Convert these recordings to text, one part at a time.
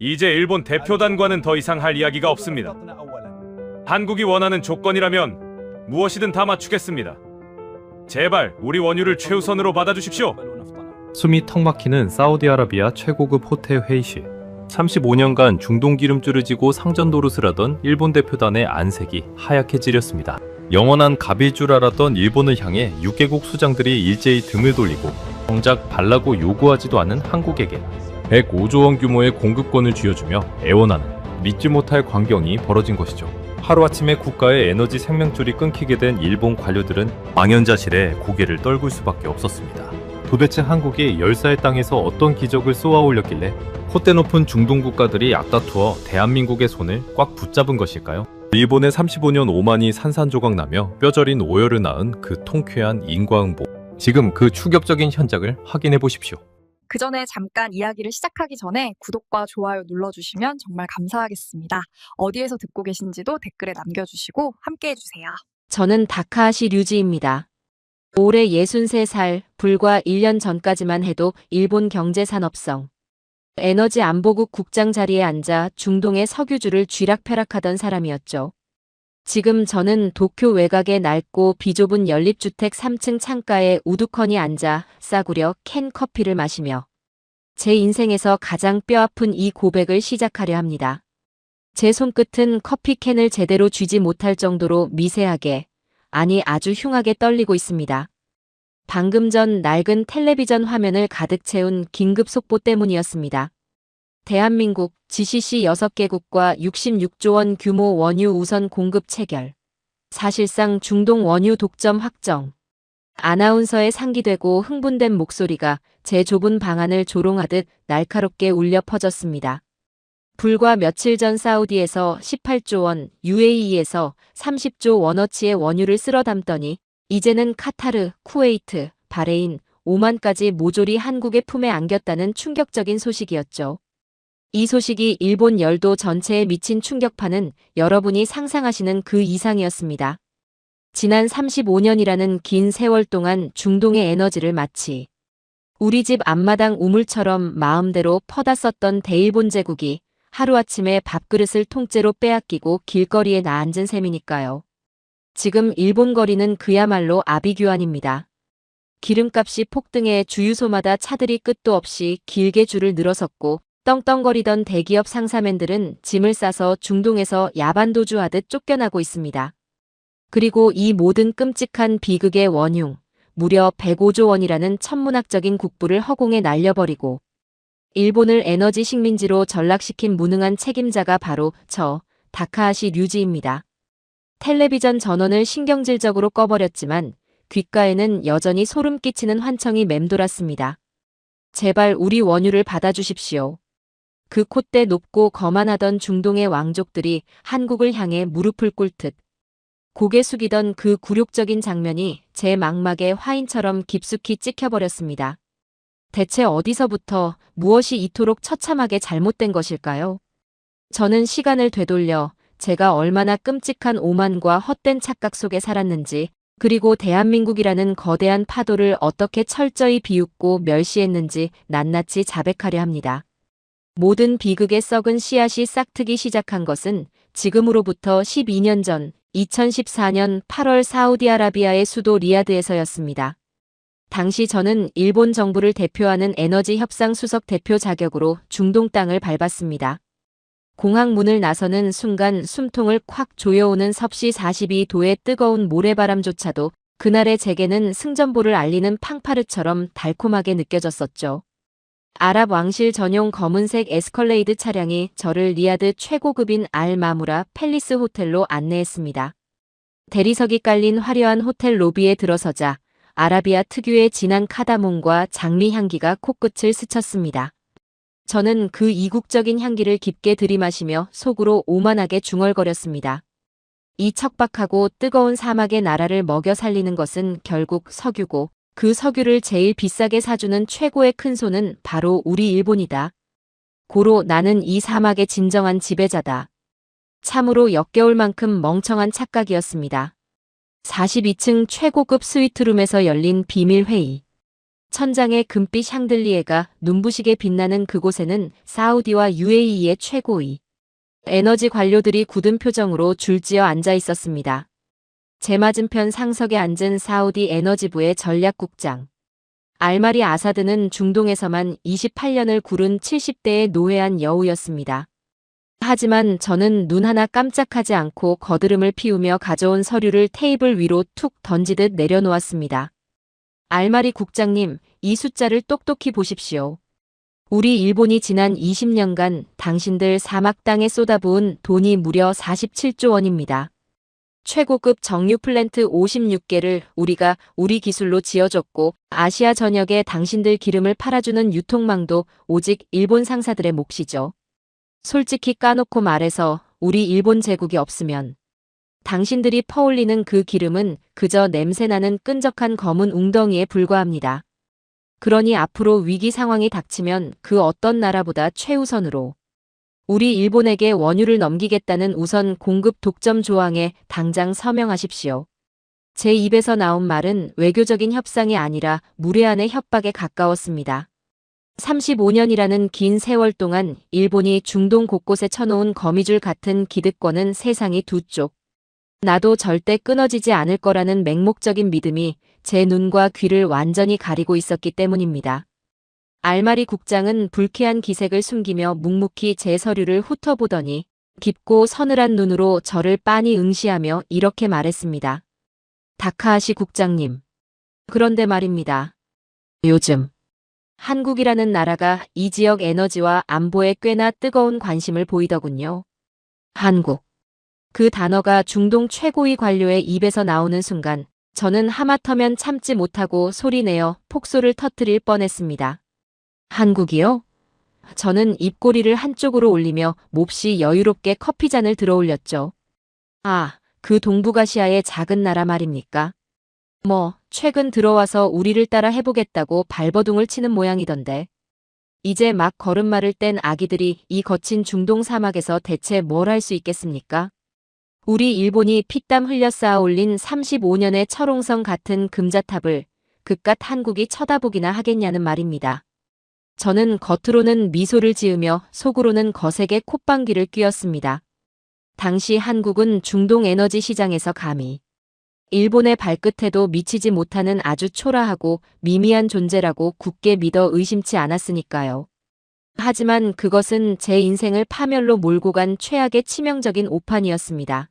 이제 일본 대표단과는 더 이상 할 이야기가 없습니다. 한국이 원하는 조건이라면 무엇이든 다 맞추겠습니다. 제발 우리 원유를 최우선으로 받아주십시오. 숨이 턱 막히는 사우디아라비아 최고급 호텔 회의실. 35년간 중동 기름줄을 지고 상전 노릇을 하던 일본 대표단의 안색이 하얗게 찌렸습니다. 영원한 갑일 줄 알았던 일본을 향해 6개국 수장들이 일제히 등을 돌리고 정작 달라고 요구하지도 않은 한국에게 105조 원 규모의 공급권을 쥐어주며 애원하는 믿지 못할 광경이 벌어진 것이죠. 하루아침에 국가의 에너지 생명줄이 끊기게 된 일본 관료들은 망연자실에 고개를 떨굴 수밖에 없었습니다. 도대체 한국이 열사의 땅에서 어떤 기적을 쏘아 올렸길래 콧대 높은 중동 국가들이 앞다투어 대한민국의 손을 꽉 붙잡은 것일까요? 일본의 35년 오만이 산산조각 나며 뼈저린 오열을 낳은 그 통쾌한 인과응보. 지금 그 충격적인 현장을 확인해 보십시오. 그 전에 잠깐 이야기를 시작하기 전에 구독과 좋아요 눌러주시면 정말 감사하겠습니다. 어디에서 듣고 계신지도 댓글에 남겨주시고 함께 해주세요. 저는 다카하시 류지입니다. 올해 63살, 불과 1년 전까지만 해도 일본 경제산업성 에너지 안보국 국장 자리에 앉아 중동의 석유주를 쥐락펴락하던 사람이었죠. 지금 저는 도쿄 외곽의 낡고 비좁은 연립주택 3층 창가에 우두커니 앉아 싸구려 캔 커피를 마시며 제 인생에서 가장 뼈아픈 이 고백을 시작하려 합니다. 제 손끝은 커피캔을 제대로 쥐지 못할 정도로 미세하게, 아니 아주 흉하게 떨리고 있습니다. 방금 전 낡은 텔레비전 화면을 가득 채운 긴급 속보 때문이었습니다. 대한민국 GCC 6개국과 66조 원 규모 원유 우선 공급 체결. 사실상 중동 원유 독점 확정. 아나운서에 상기되고 흥분된 목소리가 제 좁은 방안을 조롱하듯 날카롭게 울려 퍼졌습니다. 불과 며칠 전 사우디에서 18조 원, UAE에서 30조 원어치의 원유를 쓸어 담더니 이제는 카타르, 쿠웨이트, 바레인, 오만까지 모조리 한국의 품에 안겼다는 충격적인 소식이었죠. 이 소식이 일본 열도 전체에 미친 충격파는 여러분이 상상하시는 그 이상이었습니다. 지난 35년이라는 긴 세월 동안 중동의 에너지를 마치 우리 집 앞마당 우물처럼 마음대로 퍼다 썼던 대일본 제국이 하루아침에 밥그릇을 통째로 빼앗기고 길거리에 나앉은 셈이니까요. 지금 일본 거리는 그야말로 아비규환입니다. 기름값이 폭등해 주유소마다 차들이 끝도 없이 길게 줄을 늘어섰고 떵떵거리던 대기업 상사맨들은 짐을 싸서 중동에서 야반도주하듯 쫓겨나고 있습니다. 그리고 이 모든 끔찍한 비극의 원흉, 무려 105조 원이라는 천문학적인 국부를 허공에 날려버리고 일본을 에너지 식민지로 전락시킨 무능한 책임자가 바로 저 다카하시 류지입니다. 텔레비전 전원을 신경질적으로 꺼버렸지만 귓가에는 여전히 소름 끼치는 환청이 맴돌았습니다. 제발 우리 원유를 받아주십시오. 그 콧대 높고 거만하던 중동의 왕족들이 한국을 향해 무릎을 꿇듯 고개 숙이던 그 굴욕적인 장면이 제 망막에 화인처럼 깊숙이 찍혀버렸습니다. 대체 어디서부터 무엇이 이토록 처참하게 잘못된 것일까요? 저는 시간을 되돌려 제가 얼마나 끔찍한 오만과 헛된 착각 속에 살았는지, 그리고 대한민국이라는 거대한 파도를 어떻게 철저히 비웃고 멸시했는지 낱낱이 자백하려 합니다. 모든 비극의 썩은 씨앗이 싹트기 시작한 것은 지금으로부터 12년 전 2014년 8월 사우디아라비아의 수도 리야드에서였습니다. 당시 저는 일본 정부를 대표하는 에너지 협상 수석 대표 자격으로 중동 땅을 밟았습니다. 공항 문을 나서는 순간 숨통을 콱 조여오는 섭씨 42도의 뜨거운 모래바람조차도 그날의 제게는 승전보를 알리는 팡파르처럼 달콤하게 느껴졌었죠. 아랍 왕실 전용 검은색 에스컬레이드 차량이 저를 리야드 최고급인 알 마무라 팰리스 호텔로 안내했습니다. 대리석이 깔린 화려한 호텔 로비에 들어서자 아라비아 특유의 진한 카다몬과 장미 향기가 코끝을 스쳤습니다. 저는 그 이국적인 향기를 깊게 들이마시며 속으로 오만하게 중얼거렸습니다. 이 척박하고 뜨거운 사막의 나라를 먹여 살리는 것은 결국 석유고, 그 석유를 제일 비싸게 사주는 최고의 큰손은 바로 우리 일본이다. 고로 나는 이 사막의 진정한 지배자다. 참으로 역겨울 만큼 멍청한 착각이었습니다. 42층 최고급 스위트룸에서 열린 비밀회의. 천장에 금빛 샹들리에가 눈부시게 빛나는 그곳에는 사우디와 UAE의 최고위 에너지 관료들이 굳은 표정으로 줄지어 앉아 있었습니다. 제 맞은편 상석에 앉은 사우디 에너지부의 전략국장. 알마리 아사드는 중동에서만 28년을 구른 70대의 노회한 여우였습니다. 하지만 저는 눈 하나 깜짝하지 않고 거드름을 피우며 가져온 서류를 테이블 위로 툭 던지듯 내려놓았습니다. 알마리 국장님, 이 숫자를 똑똑히 보십시오. 우리 일본이 지난 20년간 당신들 사막 땅에 쏟아부은 돈이 무려 47조 원입니다. 최고급 정유 플랜트 56개를 우리가 우리 기술로 지어줬고 아시아 전역에 당신들 기름을 팔아주는 유통망도 오직 일본 상사들의 몫이죠. 솔직히 까놓고 말해서 우리 일본 제국이 없으면 당신들이 퍼올리는 그 기름은 그저 냄새나는 끈적한 검은 웅덩이에 불과합니다. 그러니 앞으로 위기 상황이 닥치면 그 어떤 나라보다 최우선으로 우리 일본에게 원유를 넘기겠다는 우선 공급 독점 조항에 당장 서명하십시오. 제 입에서 나온 말은 외교적인 협상이 아니라 무례한의 협박에 가까웠습니다. 35년이라는 긴 세월 동안 일본이 중동 곳곳에 쳐놓은 거미줄 같은 기득권은 세상이 두 쪽. 나도 절대 끊어지지 않을 거라는 맹목적인 믿음이 제 눈과 귀를 완전히 가리고 있었기 때문입니다. 알마리 국장은 불쾌한 기색을 숨기며 묵묵히 제 서류를 훑어보더니 깊고 서늘한 눈으로 저를 빤히 응시하며 이렇게 말했습니다. 다카하시 국장님. 그런데 말입니다. 요즘 한국이라는 나라가 이 지역 에너지와 안보에 꽤나 뜨거운 관심을 보이더군요. 한국. 그 단어가 중동 최고위 관료의 입에서 나오는 순간 저는 하마터면 참지 못하고 소리내어 폭소를 터뜨릴 뻔했습니다. 한국이요? 저는 입꼬리를 한쪽으로 올리며 몹시 여유롭게 커피잔을 들어올렸죠. 아, 그 동북아시아의 작은 나라 말입니까? 최근 들어와서 우리를 따라 해보겠다고 발버둥을 치는 모양이던데. 이제 막 걸음마를 뗀 아기들이 이 거친 중동 사막에서 대체 뭘 할 수 있겠습니까? 우리 일본이 피땀 흘려 쌓아 올린 35년의 철옹성 같은 금자탑을 그깟 한국이 쳐다보기나 하겠냐는 말입니다. 저는 겉으로는 미소를 지으며 속으로는 거세게 콧방귀를 뀌었습니다. 당시 한국은 중동 에너지 시장에서 감히 일본의 발끝에도 미치지 못하는 아주 초라하고 미미한 존재라고 굳게 믿어 의심치 않았으니까요. 하지만 그것은 제 인생을 파멸로 몰고 간 최악의 치명적인 오판이었습니다.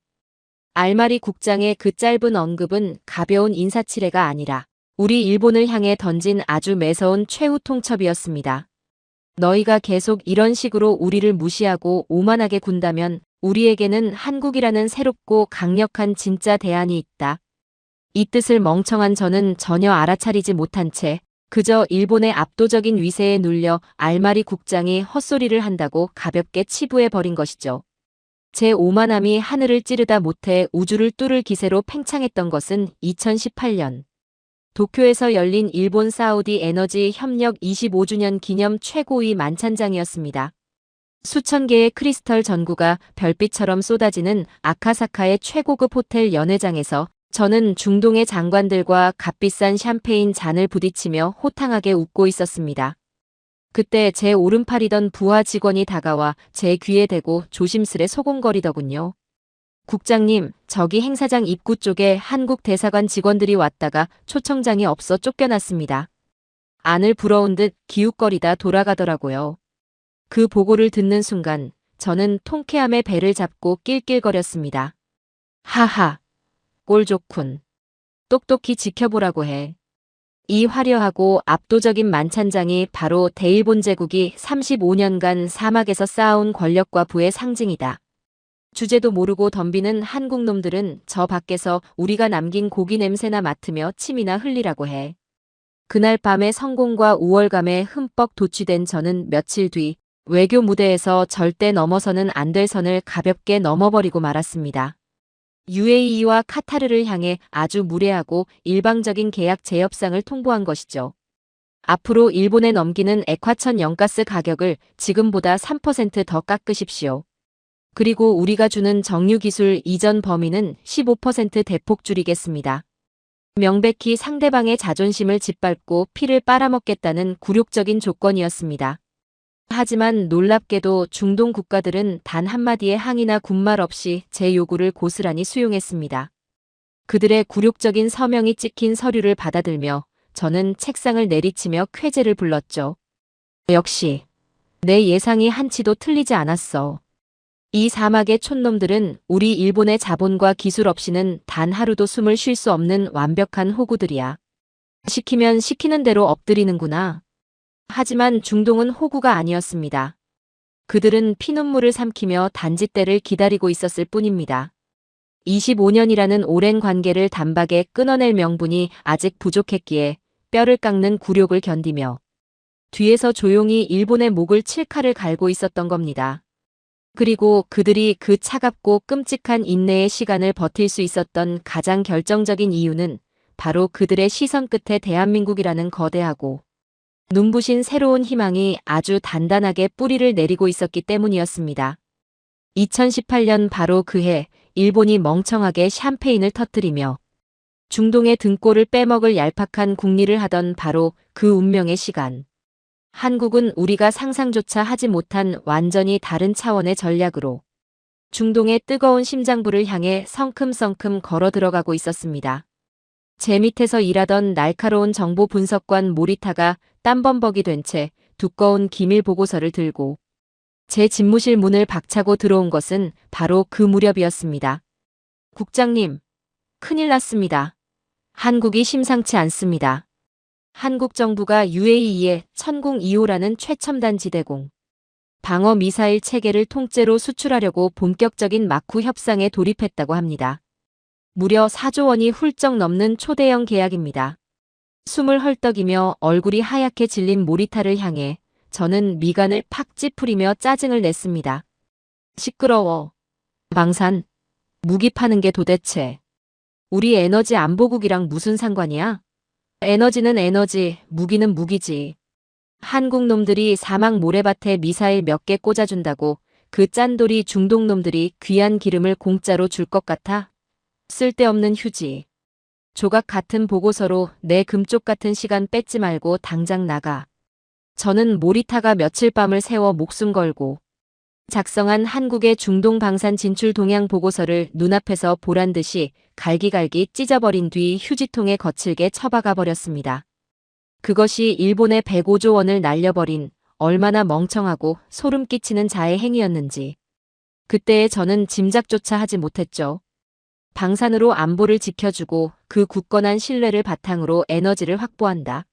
알마리 국장의 그 짧은 언급은 가벼운 인사치레가 아니라 우리 일본을 향해 던진 아주 매서운 최후 통첩이었습니다. 너희가 계속 이런 식으로 우리를 무시하고 오만하게 군다면 우리에게는 한국이라는 새롭고 강력한 진짜 대안이 있다. 이 뜻을 멍청한 저는 전혀 알아차리지 못한 채 그저 일본의 압도적인 위세에 눌려 알마리 국장이 헛소리를 한다고 가볍게 치부해버린 것이죠. 제 오만함이 하늘을 찌르다 못해 우주를 뚫을 기세로 팽창했던 것은 2018년. 도쿄에서 열린 일본 사우디 에너지 협력 25주년 기념 최고위 만찬장이었습니다. 수천 개의 크리스털 전구가 별빛처럼 쏟아지는 아카사카의 최고급 호텔 연회장에서 저는 중동의 장관들과 값비싼 샴페인 잔을 부딪히며 호탕하게 웃고 있었습니다. 그때 제 오른팔이던 부하 직원이 다가와 제 귀에 대고 조심스레 소곤거리더군요. 국장님, 저기 행사장 입구 쪽에 한국 대사관 직원들이 왔다가 초청장이 없어 쫓겨났습니다. 안을 부러운 듯 기웃거리다 돌아가더라고요. 그 보고를 듣는 순간 저는 통쾌함에 배를 잡고 낄낄거렸습니다. 하하, 꼴 좋군. 똑똑히 지켜보라고 해. 이 화려하고 압도적인 만찬장이 바로 대일본 제국이 35년간 사막에서 쌓아온 권력과 부의 상징이다. 주제도 모르고 덤비는 한국 놈들은 저 밖에서 우리가 남긴 고기 냄새나 맡으며 침이나 흘리라고 해. 그날 밤의 성공과 우월감에 흠뻑 도취된 저는 며칠 뒤 외교 무대에서 절대 넘어서는 안 될 선을 가볍게 넘어버리고 말았습니다. UAE와 카타르를 향해 아주 무례하고 일방적인 계약 재협상을 통보한 것이죠. 앞으로 일본에 넘기는 액화천 연가스 가격을 지금보다 3% 더 깎으십시오. 그리고 우리가 주는 정유 기술 이전 범위는 15% 대폭 줄이겠습니다. 명백히 상대방의 자존심을 짓밟고 피를 빨아먹겠다는 굴욕적인 조건이었습니다. 하지만 놀랍게도 중동 국가들은 단 한마디의 항의나 군말 없이 제 요구를 고스란히 수용했습니다. 그들의 굴욕적인 서명이 찍힌 서류를 받아들며 저는 책상을 내리치며 쾌재를 불렀죠. 역시 내 예상이 한치도 틀리지 않았어. 이 사막의 촌놈들은 우리 일본의 자본과 기술 없이는 단 하루도 숨을 쉴 수 없는 완벽한 호구들이야. 시키면 시키는 대로 엎드리는구나. 하지만 중동은 호구가 아니었습니다. 그들은 피눈물을 삼키며 단지 때를 기다리고 있었을 뿐입니다. 25년이라는 오랜 관계를 단박에 끊어낼 명분이 아직 부족했기에 뼈를 깎는 굴욕을 견디며 뒤에서 조용히 일본의 목을 칠 칼을 갈고 있었던 겁니다. 그리고 그들이 그 차갑고 끔찍한 인내의 시간을 버틸 수 있었던 가장 결정적인 이유는 바로 그들의 시선 끝에 대한민국이라는 거대하고 눈부신 새로운 희망이 아주 단단하게 뿌리를 내리고 있었기 때문이었습니다. 2018년 바로 그해 일본이 멍청하게 샴페인을 터뜨리며 중동의 등골을 빼먹을 얄팍한 궁리를 하던 바로 그 운명의 시간. 한국은 우리가 상상조차 하지 못한 완전히 다른 차원의 전략으로 중동의 뜨거운 심장부를 향해 성큼성큼 걸어 들어가고 있었습니다. 제 밑에서 일하던 날카로운 정보 분석관 모리타가 땀범벅이 된 채 두꺼운 기밀 보고서를 들고 제 집무실 문을 박차고 들어온 것은 바로 그 무렵이었습니다. 국장님, 큰일 났습니다. 한국이 심상치 않습니다. 한국 정부가 UAE에 천궁 2호라는 최첨단 지대공 방어 미사일 체계를 통째로 수출하려고 본격적인 마쿠 협상에 돌입했다고 합니다. 무려 4조 원이 훌쩍 넘는 초대형 계약입니다. 숨을 헐떡이며 얼굴이 하얗게 질린 모리타를 향해 저는 미간을 팍 찌푸리며 짜증을 냈습니다. 시끄러워. 망산. 무기 파는 게 도대체 우리 에너지 안보국이랑 무슨 상관이야? 에너지는 에너지, 무기는 무기지. 한국 놈들이 사막 모래밭에 미사일 몇 개 꽂아준다고 그 짠돌이 중동 놈들이 귀한 기름을 공짜로 줄 것 같아? 쓸데없는 휴지. 조각 같은 보고서로 내 금쪽 같은 시간 뺏지 말고 당장 나가. 저는 모리타가 며칠 밤을 새워 목숨 걸고 작성한 한국의 중동 방산 진출 동향 보고서를 눈앞에서 보란듯이 갈기갈기 찢어버린 뒤 휴지통에 거칠게 처박아 버렸습니다. 그것이 일본의 105조 원을 날려버린 얼마나 멍청하고 소름 끼치는 자의 행위였는지 그때의 저는 짐작조차 하지 못했죠. 방산으로 안보를 지켜주고 그 굳건한 신뢰를 바탕으로 에너지를 확보한다.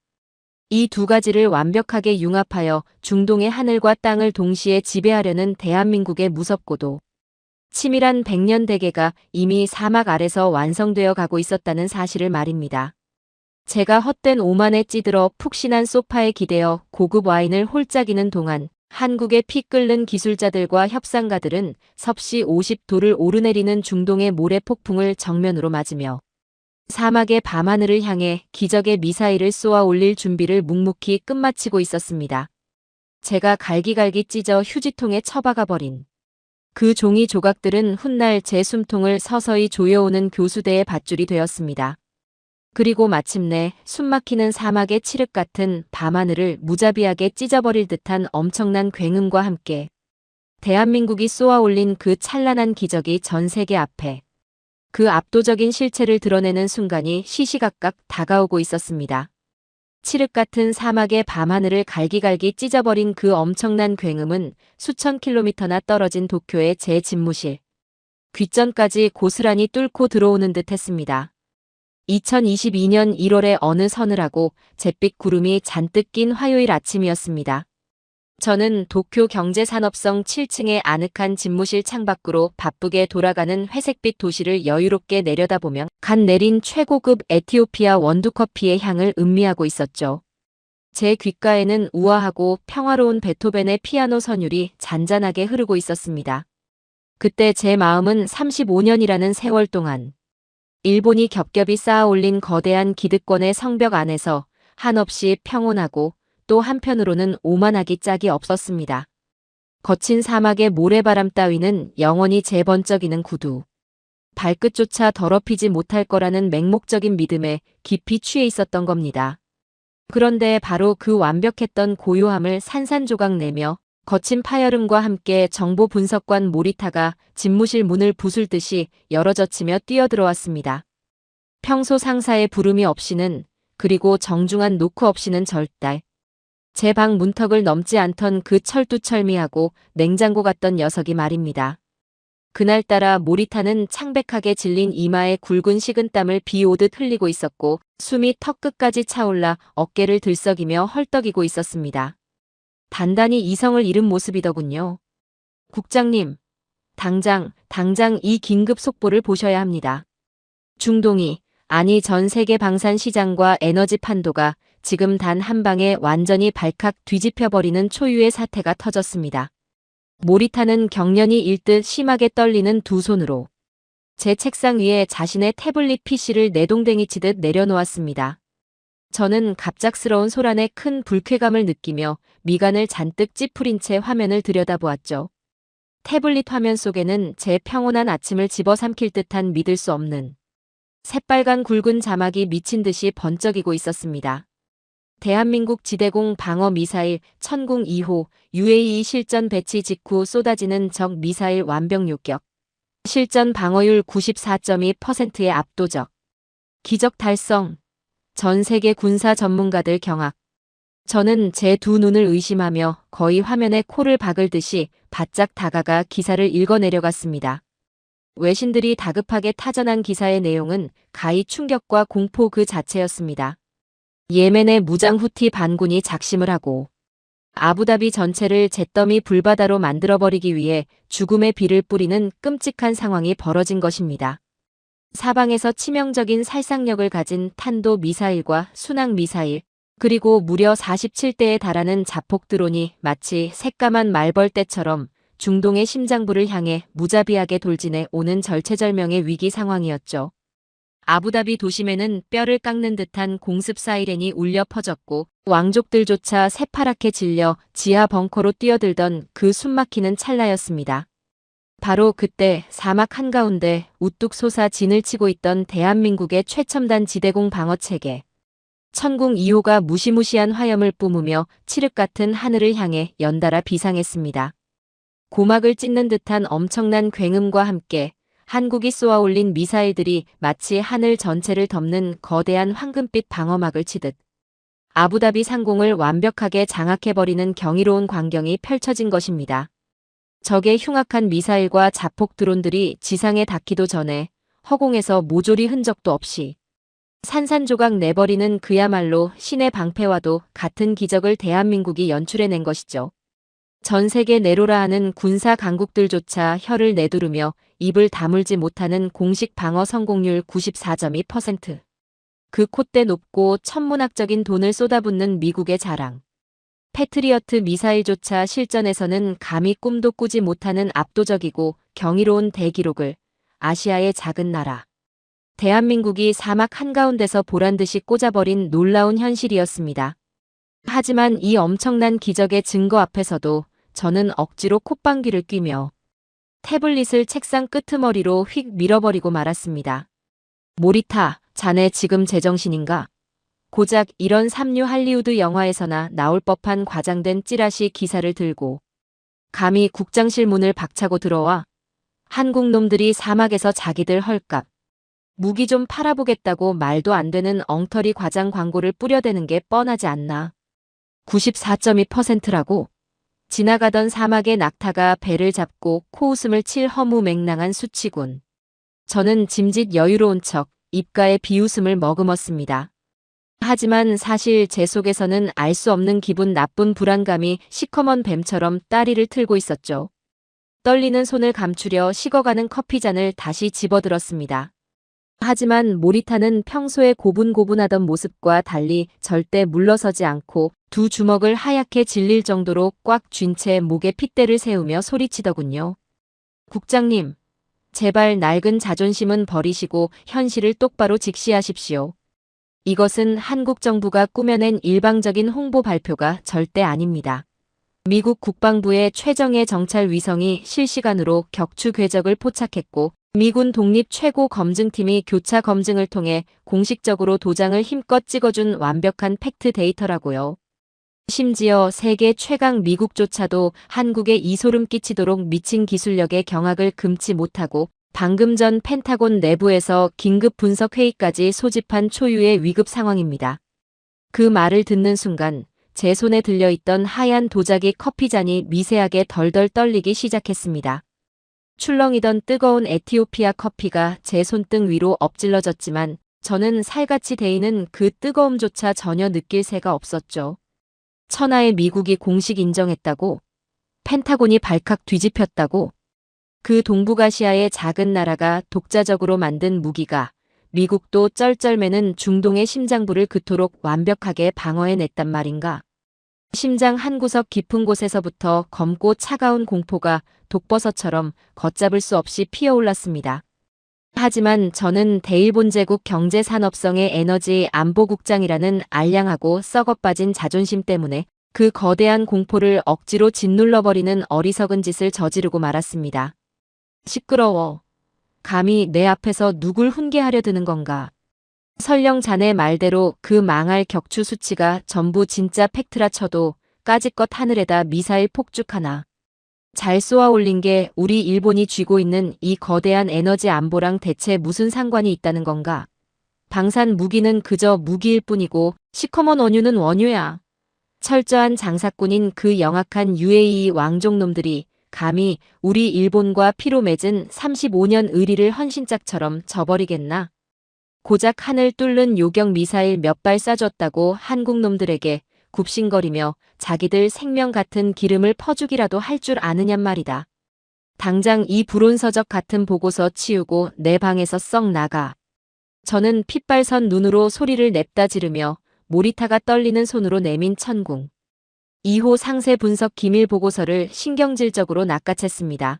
이 두 가지를 완벽하게 융합하여 중동의 하늘과 땅을 동시에 지배하려는 대한민국의 무섭고도 치밀한 백년 대계가 이미 사막 아래서 완성되어 가고 있었다는 사실을 말입니다. 제가 헛된 오만에 찌들어 푹신한 소파에 기대어 고급 와인을 홀짝이는 동안 한국의 피 끓는 기술자들과 협상가들은 섭씨 50도를 오르내리는 중동의 모래폭풍을 정면으로 맞으며 사막의 밤하늘을 향해 기적의 미사일을 쏘아 올릴 준비를 묵묵히 끝마치고 있었습니다. 제가 갈기갈기 찢어 휴지통에 처박아버린 그 종이 조각들은 훗날 제 숨통을 서서히 조여오는 교수대의 밧줄이 되었습니다. 그리고 마침내 숨막히는 사막의 칠흑 같은 밤하늘을 무자비하게 찢어버릴 듯한 엄청난 굉음과 함께 대한민국이 쏘아 올린 그 찬란한 기적이 전 세계 앞에 그 압도적인 실체를 드러내는 순간이 시시각각 다가오고 있었습니다. 칠흑 같은 사막의 밤하늘을 갈기갈기 찢어버린 그 엄청난 굉음은 수천 킬로미터나 떨어진 도쿄의 제 집무실 귓전까지 고스란히 뚫고 들어오는 듯 했습니다. 2022년 1월의 어느 서늘하고 잿빛 구름이 잔뜩 낀 화요일 아침이었습니다. 저는 도쿄 경제산업성 7층의 아늑한 집무실 창밖으로 바쁘게 돌아가는 회색빛 도시를 여유롭게 내려다보며 갓 내린 최고급 에티오피아 원두커피의 향을 음미하고 있었죠. 제 귓가에는 우아하고 평화로운 베토벤의 피아노 선율이 잔잔하게 흐르고 있었습니다. 그때 제 마음은 35년이라는 세월 동안 일본이 겹겹이 쌓아 올린 거대한 기득권의 성벽 안에서 한없이 평온하고 또 한편으로는 오만하기 짝이 없었습니다. 거친 사막의 모래바람 따위는 영원히 재번쩍이는 구두. 발끝조차 더럽히지 못할 거라는 맹목적인 믿음에 깊이 취해 있었던 겁니다. 그런데 바로 그 완벽했던 고요함을 산산조각 내며 거친 파열음과 함께 정보 분석관 모리타가 집무실 문을 부술듯이 열어젖히며 뛰어들어왔습니다. 평소 상사의 부름이 없이는, 그리고 정중한 노크 없이는 절대 제 방 문턱을 넘지 않던 그 철두철미하고 냉장고 같던 녀석이 말입니다. 그날따라 모리타는 창백하게 질린 이마에 굵은 식은땀을 비 오듯 흘리고 있었고 숨이 턱끝까지 차올라 어깨를 들썩이며 헐떡이고 있었습니다. 단단히 이성을 잃은 모습이더군요. 국장님, 당장 이 긴급 속보를 보셔야 합니다. 중동이, 아니 전 세계 방산 시장과 에너지 판도가 지금 단 한 방에 완전히 발칵 뒤집혀버리는 초유의 사태가 터졌습니다. 모리타는 경련이 일듯 심하게 떨리는 두 손으로 제 책상 위에 자신의 태블릿 PC를 내동댕이치듯 내려놓았습니다. 저는 갑작스러운 소란에 큰 불쾌감을 느끼며 미간을 잔뜩 찌푸린 채 화면을 들여다보았죠. 태블릿 화면 속에는 제 평온한 아침을 집어삼킬 듯한 믿을 수 없는 새빨간 굵은 자막이 미친 듯이 번쩍이고 있었습니다. 대한민국 지대공 방어 미사일 천궁 2호 UAE 실전 배치 직후 쏟아지는 적 미사일 완벽 요격. 실전 방어율 94.2%의 압도적 기적 달성. 전 세계 군사 전문가들 경악. 저는 제 두 눈을 의심하며 거의 화면에 코를 박을 듯이 바짝 다가가 기사를 읽어내려갔습니다. 외신들이 다급하게 타전한 기사의 내용은 가히 충격과 공포 그 자체였습니다. 예멘의 무장 후티 반군이 작심을 하고 아부다비 전체를 잿더미 불바다로 만들어버리기 위해 죽음의 비를 뿌리는 끔찍한 상황이 벌어진 것입니다. 사방에서 치명적인 살상력을 가진 탄도 미사일과 순항 미사일, 그리고 무려 47대에 달하는 자폭 드론이 마치 새까만 말벌떼처럼 중동의 심장부를 향해 무자비하게 돌진해 오는 절체절명의 위기 상황이었죠. 아부다비 도심에는 뼈를 깎는 듯한 공습 사이렌이 울려 퍼졌고 왕족들조차 새파랗게 질려 지하 벙커로 뛰어들던 그 숨막히는 찰나였습니다. 바로 그때 사막 한가운데 우뚝 솟아 진을 치고 있던 대한민국의 최첨단 지대공 방어체계 천궁 2호가 무시무시한 화염을 뿜으며 칠흑 같은 하늘을 향해 연달아 비상했습니다. 고막을 찢는 듯한 엄청난 굉음과 함께 한국이 쏘아올린 미사일들이 마치 하늘 전체를 덮는 거대한 황금빛 방어막을 치듯 아부다비 상공을 완벽하게 장악해버리는 경이로운 광경이 펼쳐진 것입니다. 적의 흉악한 미사일과 자폭 드론들이 지상에 닿기도 전에 허공에서 모조리 흔적도 없이 산산조각 내버리는 그야말로 신의 방패와도 같은 기적을 대한민국이 연출해낸 것이죠. 전 세계 내로라 하는 군사 강국들조차 혀를 내두르며 입을 다물지 못하는 공식 방어 성공률 94.2%. 그 콧대 높고 천문학적인 돈을 쏟아붓는 미국의 자랑. 패트리어트 미사일조차 실전에서는 감히 꿈도 꾸지 못하는 압도적이고 경이로운 대기록을 아시아의 작은 나라. 대한민국이 사막 한가운데서 보란듯이 꽂아버린 놀라운 현실이었습니다. 하지만 이 엄청난 기적의 증거 앞에서도 저는 억지로 콧방귀를 뀌며 태블릿을 책상 끄트머리로 휙 밀어버리고 말았습니다. 모리타, 자네 지금 제정신인가? 고작 이런 삼류 할리우드 영화에서나 나올 법한 과장된 찌라시 기사를 들고 감히 국장실 문을 박차고 들어와 한국 놈들이 사막에서 자기들 헐값 무기 좀 팔아보겠다고 말도 안 되는 엉터리 과장 광고를 뿌려대는 게 뻔하지 않나. 94.2%라고? 지나가던 사막의 낙타가 배를 잡고 코웃음을 칠 허무맹랑한 수치군. 저는 짐짓 여유로운 척 입가에 비웃음을 머금었습니다. 하지만 사실 제 속에서는 알 수 없는 기분 나쁜 불안감이 시커먼 뱀처럼 따리를 틀고 있었죠. 떨리는 손을 감추려 식어가는 커피잔을 다시 집어들었습니다. 하지만 모리타는 평소에 고분고분하던 모습과 달리 절대 물러서지 않고 두 주먹을 하얗게 질릴 정도로 꽉 쥔 채 목에 핏대를 세우며 소리치더군요. 국장님, 제발 낡은 자존심은 버리시고 현실을 똑바로 직시하십시오. 이것은 한국 정부가 꾸며낸 일방적인 홍보 발표가 절대 아닙니다. 미국 국방부의 최정예 정찰 위성이 실시간으로 격추 궤적을 포착했고 미군 독립 최고 검증팀이 교차 검증을 통해 공식적으로 도장을 힘껏 찍어준 완벽한 팩트 데이터라고요. 심지어 세계 최강 미국조차도 한국에 이소름 끼치도록 미친 기술력의 경악을 금치 못하고 방금 전 펜타곤 내부에서 긴급 분석 회의까지 소집한 초유의 위급 상황입니다. 그 말을 듣는 순간 제 손에 들려있던 하얀 도자기 커피잔이 미세하게 덜덜 떨리기 시작했습니다. 출렁이던 뜨거운 에티오피아 커피가 제 손등 위로 엎질러졌지만 저는 살같이 데이는 그 뜨거움조차 전혀 느낄 새가 없었죠. 천하의 미국이 공식 인정했다고, 펜타곤이 발칵 뒤집혔다고, 그 동북아시아의 작은 나라가 독자적으로 만든 무기가 미국도 쩔쩔매는 중동의 심장부를 그토록 완벽하게 방어해냈단 말인가. 심장 한구석 깊은 곳에서부터 검고 차가운 공포가 독버섯처럼 걷잡을 수 없이 피어올랐습니다. 하지만 저는 대일본제국 경제산업성의 에너지 안보국장이라는 알량하고 썩어빠진 자존심 때문에 그 거대한 공포를 억지로 짓눌러버리는 어리석은 짓을 저지르고 말았습니다. 시끄러워. 감히 내 앞에서 누굴 훈계하려 드는 건가. 설령 자네 말대로 그 망할 격추 수치가 전부 진짜 팩트라 쳐도 까짓것 하늘에다 미사일 폭죽 하나. 잘 쏘아 올린 게 우리 일본이 쥐고 있는 이 거대한 에너지 안보랑 대체 무슨 상관이 있다는 건가? 방산 무기는 그저 무기일 뿐이고 시커먼 원유는 원유야. 철저한 장사꾼인 그 영악한 UAE 왕족놈들이 감히 우리 일본과 피로 맺은 35년 의리를 헌신짝처럼 저버리겠나? 고작 하늘 뚫는 요격 미사일 몇 발 쏴줬다고 한국놈들에게 굽신거리며 자기들 생명 같은 기름을 퍼주기라도 할 줄 아느냔 말이다. 당장 이 불온서적 같은 보고서 치우고 내 방에서 썩 나가. 저는 핏발선 눈으로 소리를 냅다 지르며 모리타가 떨리는 손으로 내민 천궁. 2호 상세 분석 기밀 보고서를 신경질적으로 낚아챘습니다.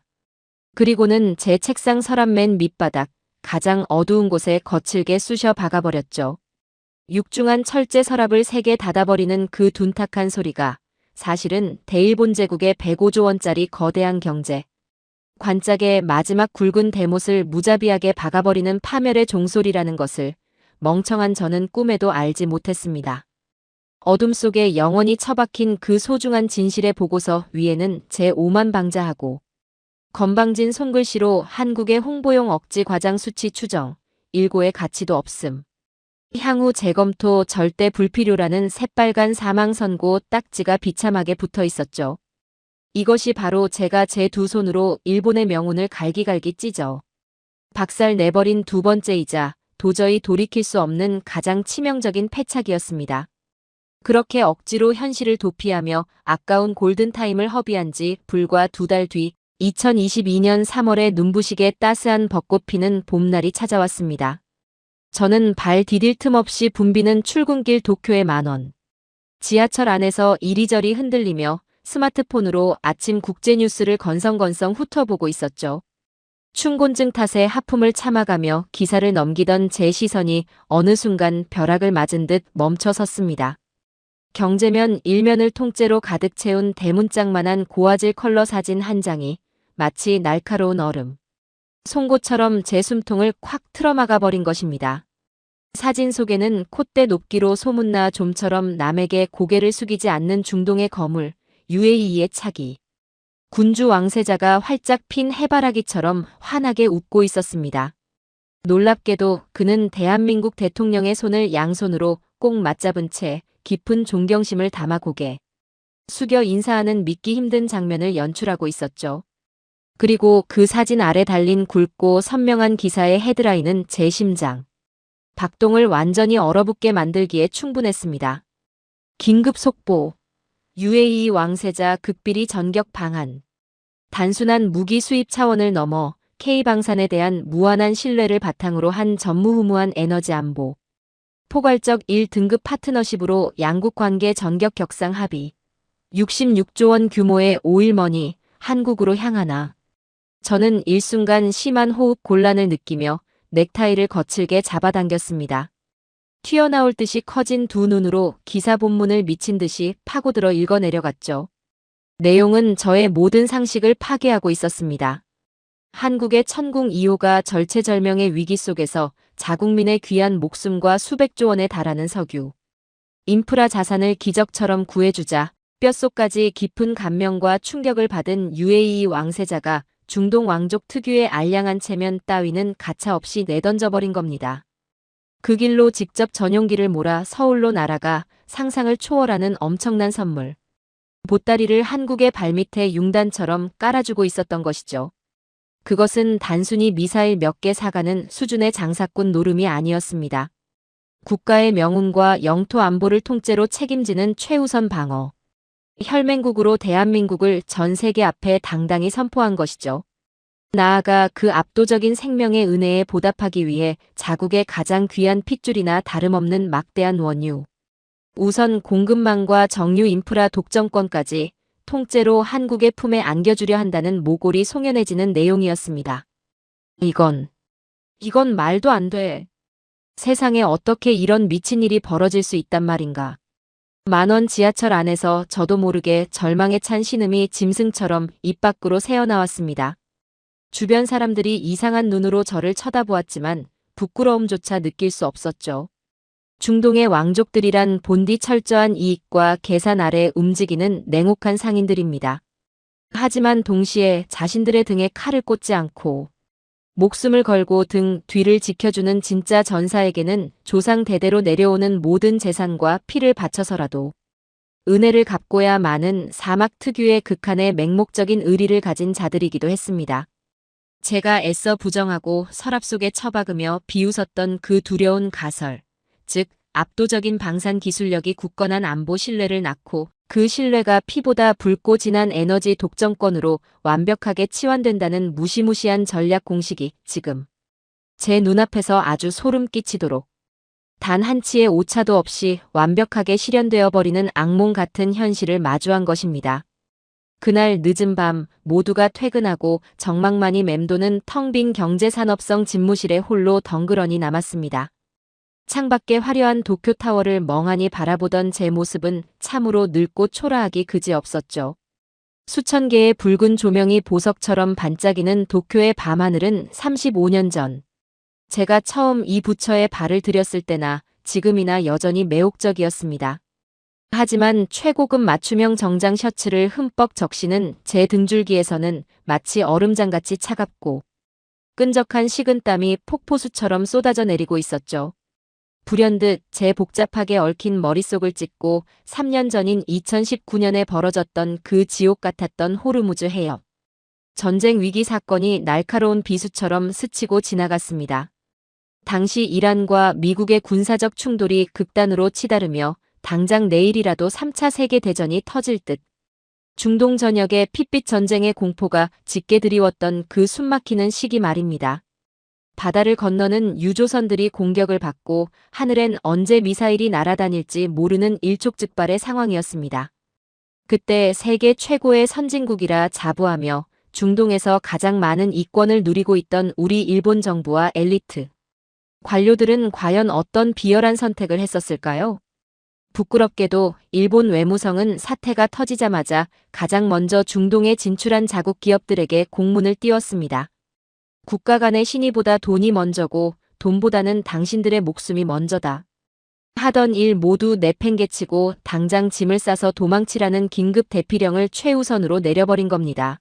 그리고는 제 책상 서랍 맨 밑바닥, 가장 어두운 곳에 거칠게 쑤셔 박아버렸죠. 육중한 철제 서랍을 3개 닫아버리는 그 둔탁한 소리가 사실은 대일본 제국의 105조 원짜리 거대한 경제. 관짝에 마지막 굵은 대못을 무자비하게 박아버리는 파멸의 종소리라는 것을 멍청한 저는 꿈에도 알지 못했습니다. 어둠 속에 영원히 처박힌 그 소중한 진실의 보고서 위에는 제 오만방자하고 건방진 손글씨로 한국의 홍보용 억지 과장 수치 추정, 일고의 가치도 없음. 향후 재검토 절대 불필요라는 새빨간 사망선고 딱지가 비참하게 붙어 있었죠. 이것이 바로 제가 제 두 손으로 일본의 명운을 갈기갈기 찢어 박살 내버린 두 번째이자 도저히 돌이킬 수 없는 가장 치명적인 패착이었습니다. 그렇게 억지로 현실을 도피하며 아까운 골든타임을 허비한 지 불과 2달 뒤 2022년 3월에 눈부시게 따스한 벚꽃 피는 봄날이 찾아왔습니다. 저는 발 디딜 틈 없이 붐비는 출근길 도쿄의 만원. 지하철 안에서 이리저리 흔들리며 스마트폰으로 아침 국제뉴스를 건성건성 훑어보고 있었죠. 충곤증 탓에 하품을 참아가며 기사를 넘기던 제 시선이 어느 순간 벼락을 맞은 듯 멈춰 섰습니다. 경제면 일면을 통째로 가득 채운 대문짝만한 고화질 컬러 사진 한 장이 마치 날카로운 얼음. 송곳처럼 제 숨통을 콱 틀어막아 버린 것입니다. 사진 속에는 콧대 높기로 소문나 좀처럼 남에게 고개를 숙이지 않는 중동의 거물, UAE의 차기. 군주 왕세자가 활짝 핀 해바라기처럼 환하게 웃고 있었습니다. 놀랍게도 그는 대한민국 대통령의 손을 양손으로 꼭 맞잡은 채 깊은 존경심을 담아 고개 숙여 인사하는 믿기 힘든 장면을 연출하고 있었죠. 그리고 그 사진 아래 달린 굵고 선명한 기사의 헤드라인은 제 심장. 박동을 완전히 얼어붙게 만들기에 충분했습니다. 긴급 속보. UAE 왕세자 극비리 전격 방한. 단순한 무기 수입 차원을 넘어 K방산에 대한 무한한 신뢰를 바탕으로 한 전무후무한 에너지 안보. 포괄적 1등급 파트너십으로 양국 관계 전격 격상 합의. 66조 원 규모의 오일머니 한국으로 향하나. 저는 일순간 심한 호흡 곤란을 느끼며 넥타이를 거칠게 잡아당겼습니다. 튀어나올 듯이 커진 두 눈으로 기사 본문을 미친 듯이 파고들어 읽어내려갔죠. 내용은 저의 모든 상식을 파괴하고 있었습니다. 한국의 천궁 2호가 절체절명의 위기 속에서 자국민의 귀한 목숨과 수백조 원에 달하는 석유, 인프라 자산을 기적처럼 구해주자 뼛속까지 깊은 감명과 충격을 받은 UAE 왕세자가 중동 왕족 특유의 알량한 체면 따위는 가차없이 내던져버린 겁니다. 그 길로 직접 전용기를 몰아 서울로 날아가 상상을 초월하는 엄청난 선물. 보따리를 한국의 발밑에 융단처럼 깔아주고 있었던 것이죠. 그것은 단순히 미사일 몇 개 사가는 수준의 장사꾼 노름이 아니었습니다. 국가의 명운과 영토 안보를 통째로 책임지는 최우선 방어. 혈맹국으로 대한민국을 전 세계 앞에 당당히 선포한 것이죠. 나아가 그 압도적인 생명의 은혜에 보답하기 위해 자국의 가장 귀한 핏줄이나 다름없는 막대한 원유, 우선 공급망과 정유 인프라 독점권까지 통째로 한국의 품에 안겨주려 한다는 모골이 송연해지는 내용이었습니다. 이건 말도 안 돼. 세상에 어떻게 이런 미친 일이 벌어질 수 있단 말인가. 만원 지하철 안에서 저도 모르게 절망에 찬 신음이 짐승처럼 입 밖으로 새어나왔습니다. 주변 사람들이 이상한 눈으로 저를 쳐다보았지만 부끄러움조차 느낄 수 없었죠. 중동의 왕족들이란 본디 철저한 이익과 계산 아래 움직이는 냉혹한 상인들입니다. 하지만 동시에 자신들의 등에 칼을 꽂지 않고 목숨을 걸고 등 뒤를 지켜주는 진짜 전사에게는 조상 대대로 내려오는 모든 재산과 피를 바쳐서라도 은혜를 갚고야 마는 사막 특유의 극한의 맹목적인 의리를 가진 자들이기도 했습니다. 제가 애써 부정하고 서랍 속에 처박으며 비웃었던 그 두려운 가설, 즉 압도적인 방산 기술력이 굳건한 안보 신뢰를 낳고 그 신뢰가 피보다 붉고 진한 에너지 독점권으로 완벽하게 치환된다는 무시무시한 전략 공식이 지금 제 눈앞에서 아주 소름 끼치도록 단 한치의 오차도 없이 완벽하게 실현되어 버리는 악몽 같은 현실을 마주한 것입니다. 그날 늦은 밤 모두가 퇴근하고 정막만이 맴도는 텅 빈 경제산업성 집무실에 홀로 덩그러니 남았습니다. 창밖의 화려한 도쿄타워를 멍하니 바라보던 제 모습은 참으로 늙고 초라하기 그지없었죠. 수천 개의 붉은 조명이 보석처럼 반짝이는 도쿄의 밤하늘은 35년 전 제가 처음 이 부처에 발을 들였을 때나 지금이나 여전히 매혹적이었습니다. 하지만 최고급 맞춤형 정장 셔츠를 흠뻑 적시는 제 등줄기에서는 마치 얼음장같이 차갑고 끈적한 식은땀이 폭포수처럼 쏟아져 내리고 있었죠. 불현듯 제 복잡하게 얽힌 머릿속을 찢고 3년 전인 2019년에 벌어졌던 그 지옥 같았던 호르무즈 해협. 전쟁 위기 사건이 날카로운 비수처럼 스치고 지나갔습니다. 당시 이란과 미국의 군사적 충돌이 극단으로 치달으며 당장 내일이라도 3차 세계대전이 터질 듯 중동 전역의 핏빛 전쟁의 공포가 짙게 드리웠던 그 숨막히는 시기 말입니다. 바다를 건너는 유조선들이 공격을 받고 하늘엔 언제 미사일이 날아다닐지 모르는 일촉즉발의 상황이었습니다. 그때 세계 최고의 선진국이라 자부하며 중동에서 가장 많은 이권을 누리고 있던 우리 일본 정부와 엘리트 관료들은 과연 어떤 비열한 선택을 했었을까요? 부끄럽게도 일본 외무성은 사태가 터지자마자 가장 먼저 중동에 진출한 자국 기업들에게 공문을 띄웠습니다. 국가 간의 신의보다 돈이 먼저고 돈보다는 당신들의 목숨이 먼저다. 하던 일 모두 내팽개치고 당장 짐을 싸서 도망치라는 긴급 대피령을 최우선으로 내려버린 겁니다.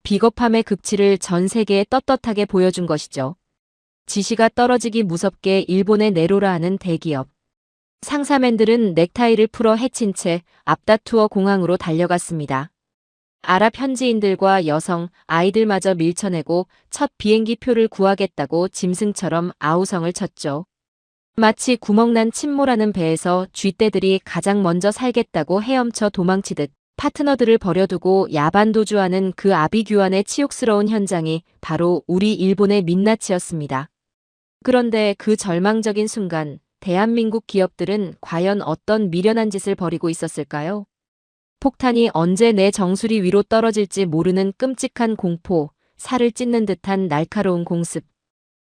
비겁함의 극치를 전 세계에 떳떳하게 보여준 것이죠. 지시가 떨어지기 무섭게 일본에 내로라 하는 대기업. 상사맨들은 넥타이를 풀어 해친 채 앞다투어 공항으로 달려갔습니다. 아랍 현지인들과 여성, 아이들마저 밀쳐내고 첫 비행기 표를 구하겠다고 짐승처럼 아우성을 쳤죠. 마치 구멍난 침몰하는 배에서 쥐떼들이 가장 먼저 살겠다고 헤엄쳐 도망치듯 파트너들을 버려두고 야반도주하는 그 아비규환의 치욕스러운 현장이 바로 우리 일본의 민낯이었습니다. 그런데 그 절망적인 순간 대한민국 기업들은 과연 어떤 미련한 짓을 벌이고 있었을까요? 폭탄이 언제 내 정수리 위로 떨어질지 모르는 끔찍한 공포, 살을 찢는 듯한 날카로운 공습.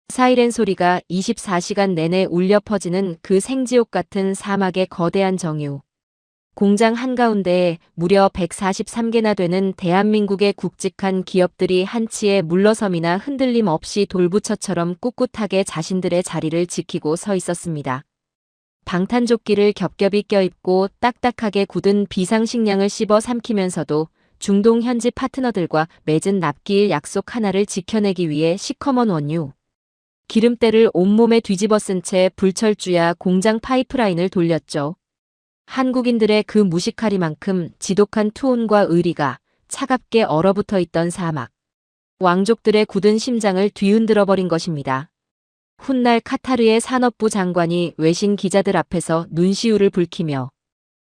사이렌 소리가 24시간 내내 울려 퍼지는 그 생지옥 같은 사막의 거대한 정유. 공장 한가운데에 무려 143개나 되는 대한민국의 굵직한 기업들이 한치의 물러섬이나 흔들림 없이 돌부처처럼 꿋꿋하게 자신들의 자리를 지키고 서 있었습니다. 방탄조끼를 겹겹이 껴입고 딱딱하게 굳은 비상식량을 씹어 삼키면서도 중동 현지 파트너들과 맺은 납기일 약속 하나를 지켜내기 위해 시커먼 원유, 기름때를 온몸에 뒤집어 쓴 채 불철주야 공장 파이프라인을 돌렸죠. 한국인들의 그 무식하리만큼 지독한 투혼과 의리가 차갑게 얼어붙어 있던 사막. 왕족들의 굳은 심장을 뒤흔들어 버린 것입니다. 훗날 카타르의 산업부 장관이 외신 기자들 앞에서 눈시울을 붉히며